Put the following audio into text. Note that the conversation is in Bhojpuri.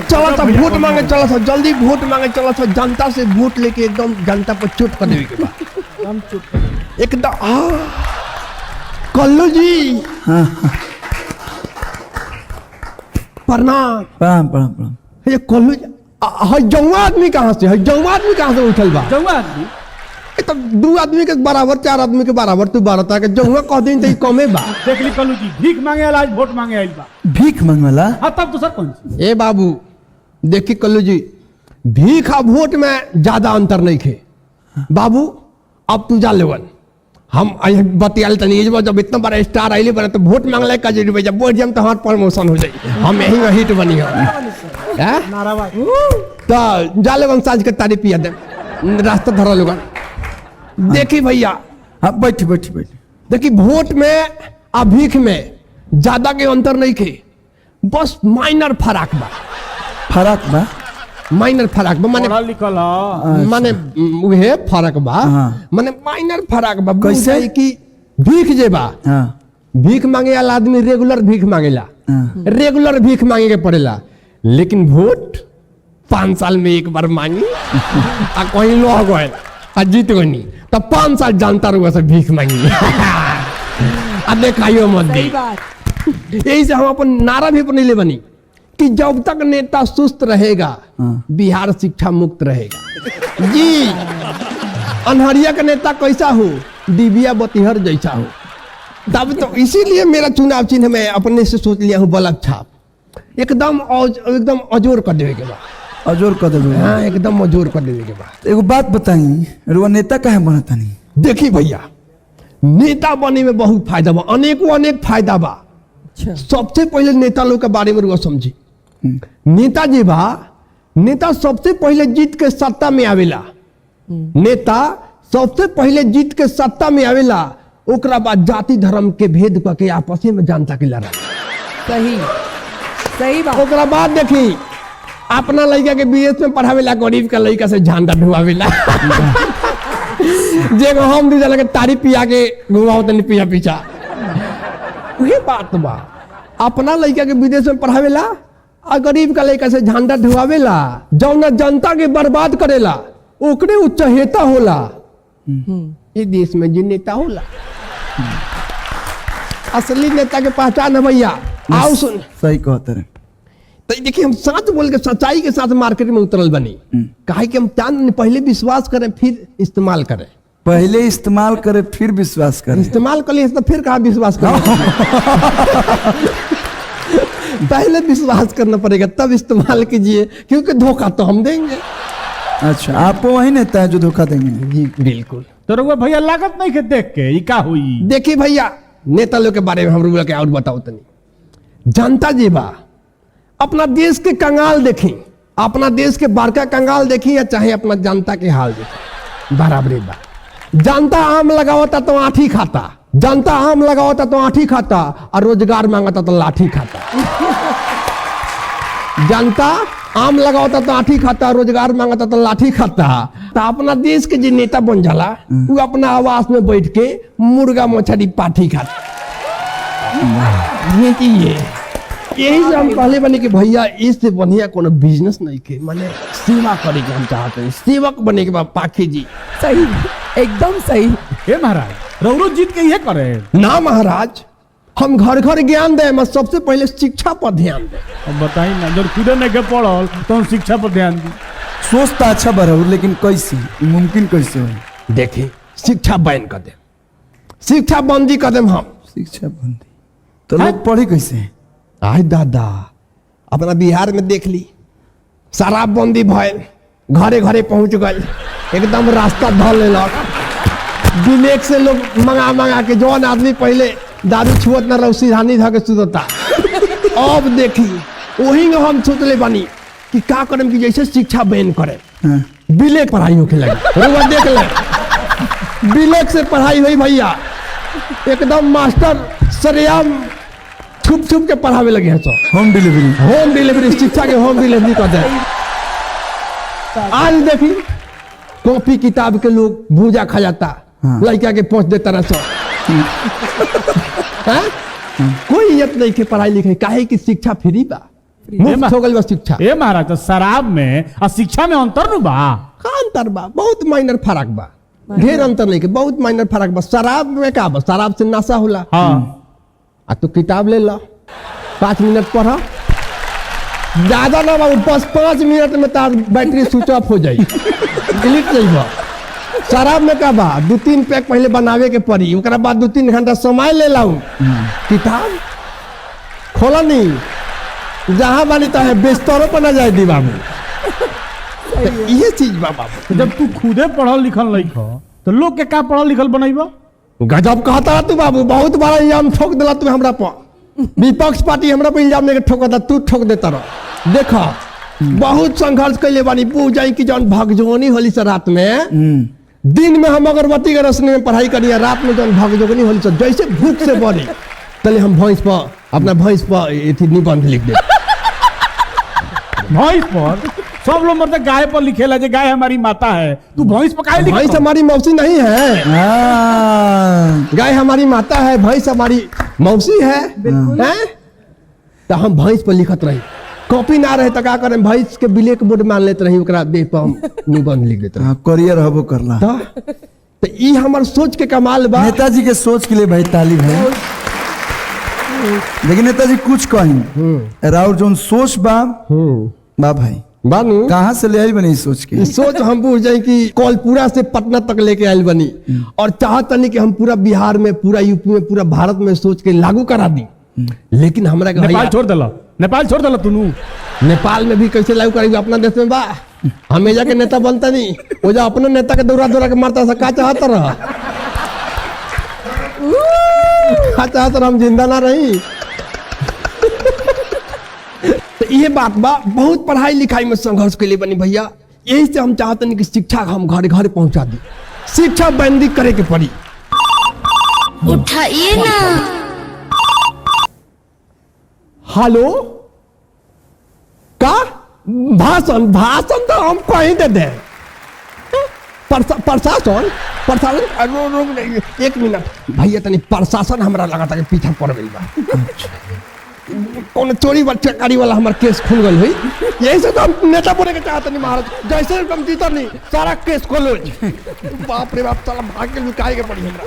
चला था वोट मांगे चला था, जल्दी वोट मांगे चला था, जनता से वोट लेके एकदम जनता पर चोट कर देवे के बाद एकदम कल्लू जी। हाँ प्रणाम प्रणाम प्रणाम प्रणाम। ये कल्लू जौआ आदमी कहाँ से है? जौआ आदमी कहाँ से उठल बा? जौआ आदमी तो 2 आदमी के बराबर 4 आदमी के बराबर तू 12 के जौआ कह दिन तो कमे बा। देख ली कल्लू जी भीख मांगे वाला आज वोट मांगे आइल बा। भीख मांगवाला? हाँ तब तो सर कौन सी ए बाबू देखी कल्लू जी, भीख आ वोट में ज्यादा अंतर नहीं खे बाबू। अब तू जा लेवन हम बतियाल तनी जब इतना बड़ा स्टार आइले बना तो वोट मांगले का जरूरी जब वोट जम तो हमार प्रमोशन हो जाए, हम यही में हिट बनी हो। तो जा लेवन साज के तारी पिया दे रास्ता धरा लोगन। देखी भैया, हाँ बैठ बैठ बैठ। देखी वोट में आ भीख में ज्यादा के अंतर नहीं खे, बस माइनर फराक बा। फराक बा? माइनर फराक बा माने पढ़ा लिखल माने उहे फरक बा। हाँ। माने माइनर फरक बा। कैसे? कि भीख जे बा, हाँ भीख मांगे वाला आदमी रेगुलर भीख मांगेला, हाँ। रेगुलर भीख मांगे के पड़ेला। लेकिन वोट 5 साल में एक बार मांगी आ कहीं लो गए आ जीत गई तो 5 साल जानता रहुआ से भीख मांगी आ देखाइयो मत दी। यही से हम अपन नारा भी अपने ले बनी कि जब तक नेता सुस्त रहेगा बिहार शिक्षा मुक्त रहेगा। जी अनहरिया का नेता कैसा हो? डिबिया बतिहर जैसा हो। तब तो इसीलिए मेरा चुनाव चिन्ह में अपने से सोच लिया हूँ बलक छाप, एकदम अजोर कर देवे के बाद। अजोर कर देवे? हाँ एकदम अजोर कर देवे के बाद। एगो बात बताई, रुआ नेता काहे बनता नहीं? देखी भैया, नेता बने में बहुत फायदा बा, अनेक फायदा बा। सबसे पहले नेता लोग के बारे में रुआ समझी। नेता जी बा, नेता सबसे पहले जीत के सत्ता में आवेला। नेता सबसे पहले जीत के सत्ता में आवेला, ओकरा बाद जाति धर्म के भेद करके आपस में जनता के लड़ा। सही बात। ओकरा बाद देखी अपना लड़का के विदेश में पढ़ावेला, गरीब का लड़का से झंडा ढुआवेला। जे हम दूसरा लगे तारी पिया के घुमाओ तनी पिया पीछा। वही बात बा, अपना लड़का के विदेश में पढ़ावेला और गरीब का लड़का से झंडा ढुआवेला। जौना जनता के बर्बाद करेला ओकरे उ चहेता होला। ये देश में जो नेता होला असली नेता के पहचान है भैया। आओ सुन, सही कहते रहे। तो देखिए हम सच बोल के सच्चाई के साथ मार्केट में उतरल बनी। काहे कि हम पहले विश्वास करें फिर इस्तेमाल करें। पहले इस्तेमाल करे फिर विश्वास करे। इस्तेमाल कर लिए तो फिर कहाँ विश्वास करें? पहले विश्वास करना पड़ेगा तब इस्तेमाल कीजिए, क्योंकि धोखा तो हम देंगे। अच्छा, आप वही नेता है जो धोखा देंगे? जी बिल्कुल। तो रउआ भैया लागत नहीं के देख के ई का हुई? देखिए भैया, नेता लोग के बारे में हम लोग के और बताओ तनी। जनता जी बा, अपना देश के कंगाल देखी, अपना देश के बड़का कंगाल देखी या चाहे अपना जनता के हाल देखी, बराबरी बा। जनता आम लगावता तो आठी खाता, जनता आम लगावता तो आठी खाता और रोजगार मांगता तो लाठी खाता। जनता आम लगावता तो आठी खाता, रोजगार मांगता तो लाठी खाता। तो अपना देश के जो नेता बन जाला वो अपना आवास में बैठ के मुर्गा मछली पाठी खाता। यही से हम पहले बने कि भैया इससे बढ़िया कोनो बिजनेस नहीं के, माने सेवा करे के हम चाहते हैं, सेवक बने के बाद पाखी जी। सही, एकदम सही। हे महाराज रउरो जीत के ये करे ना महाराज, हम घर घर ज्ञान दे, मैं सबसे पहले शिक्षा पर ध्यान दे। अब बताई ना, जब खुदे नहीं के पढ़ल तो हम शिक्षा पर ध्यान दी। सोच तो अच्छा बढ़ाऊ, लेकिन कैसे मुमकिन कैसे हो? देखिए शिक्षा बैन कर दे, शिक्षा बंदी कर दे हम। शिक्षा बंदी तो लोग पढ़े कैसे? आय दादा, अपना बिहार में देख ली, शराब बंदी भइल, घरे घरे पहुंच गए, एकदम रास्ता धल लेलक। विवेक से लोग मंगा के, जौन आदमी पहले दारू छुअत न रहो सिरहानी धके सुतता, अब देखी वही में हम सोचले बानी कि का करम कि जैसे शिक्षा बैन करे, विलेक पढ़ाई होके लगी। रउआ देख ले, विलेक से पढ़ाई हुई भैया, एकदम मास्टर सरेआम छुप के पढ़ावे लगे हैं। होम डिलीवरी शिक्षा के होम डिलीवरी कर दे। आज देखी कॉपी किताब के लोग भूजा खा जाता, लड़का के पहुंच देता रह। कोई इज्जत नहीं के पढ़ाई लिखाई, काहे कि शिक्षा फ्री बा। मुफ्त हो गई बा शिक्षा। ए महाराज तो शराब में और शिक्षा में अंतर नु बा। का अंतर बा? बहुत माइनर फर्क बा, ढेर अंतर नहीं के, बहुत माइनर फर्क बा। शराब में का बा? शराब से नशा होला। हाँ आ तू किताब ले ला, 5 मिनट पढ़ा, ज्यादा ना बाबू, बस 5 मिनट में तार बैटरी स्विच ऑफ हो जाई, डिलीट जाइबा। शराब में का बा? 2-3 पैक पहले बनावे के पड़ी, ओकरा बाद 2-3 घंटा समय ले लाऊ। किताब खोला नहीं, जहां बानी तहे बिस्तरों पर न जाए दी बाबू। तो ये चीज बा बाबू। तो जब तू खुदे पढ़ल लिखल नहीं खा तो लोग के का पढ़ल लिखल बनाइबा? गजब कहता तू बाबू, बहुत बड़ा इल्जाम ठोक दिला तू हमरा पर। विपक्ष पार्टी हमरा पर इल्जाम लेके ठोकता, तू ठोक देता रह। देखा बहुत संघर्ष कैले बानी, पूछ जाई कि जौन भगजोनी होली से रात में, दिन में हम अगरबत्ती के रोशनी में पढ़ाई करिए, रात में जौन भगजोनी होली से जैसे भूख से बढ़ी, चलिए हम भैंस पर, अपना भैंस पर एथी निबंध लिख दे। भैंस पर सब लोग मतलब गाय पर लिखेला जे गाय हमारी माता है, तू भैंस पर काहे लिखत? भैंस हमारी मौसी नहीं है, गाय हमारी माता है, भैंस हमारी मौसी है, हैं? तो हम भैंस पर लिखत रही, कॉपी ना रहे तो का करें, भैंस के ब्लैक बोर्ड मान लेते रही, ओकरा देह पर हम निबंध लिख देते रही। करियर हबो करला। तो ई हमार सोच के कमाल बा। नेताजी के सोच के लिए भाई ताली है। लेकिन नेताजी कुछ कहीं राउर जोन सोच बा भाई बानू कहाँ से ले आई बनी सोच के? सोच हम पूछ जाए कि कोलपुरा से पटना तक लेके आयल बनी, और चाहतनी कि हम पूरा बिहार में, पूरा यूपी में, पूरा भारत में सोच के लागू करा दी। लेकिन हमरा नेपाल छोड़ दिला, नेपाल छोड़ दिला तू। नेपाल में भी कैसे लागू करेगी? अपना देश में बा, हमें जाके नेता बनता नहीं, वो जो अपने नेता के दौरा दौरा के मारता था, का चाहता रहा? का चाहता रहा हम जिंदा ना रही। तो ये बात बा, बहुत पढ़ाई लिखाई में संघर्ष के लिए बनी भैया। यही से हम चाहते हैं कि शिक्षा हम घर घर पहुंचा दी, शिक्षा बंदी करे के पड़ी। उठाइए ना। हेलो, का भाषण? भाषण तो हम कहीं दे दे। प्रशासन एक मिनट भैया, तनी प्रशासन हमरा लगा था कि पीछा पड़ गई बा, कौन चोरी बच्चाकारी वाला हमार केस खुल गई हुई। यही से तो हम नेता बने के चाहते नहीं महाराज, जैसे हम जीता नहीं सारा केस खोलो। बाप रे बाप, साला भाग के लुकाए के पड़ी हमरा।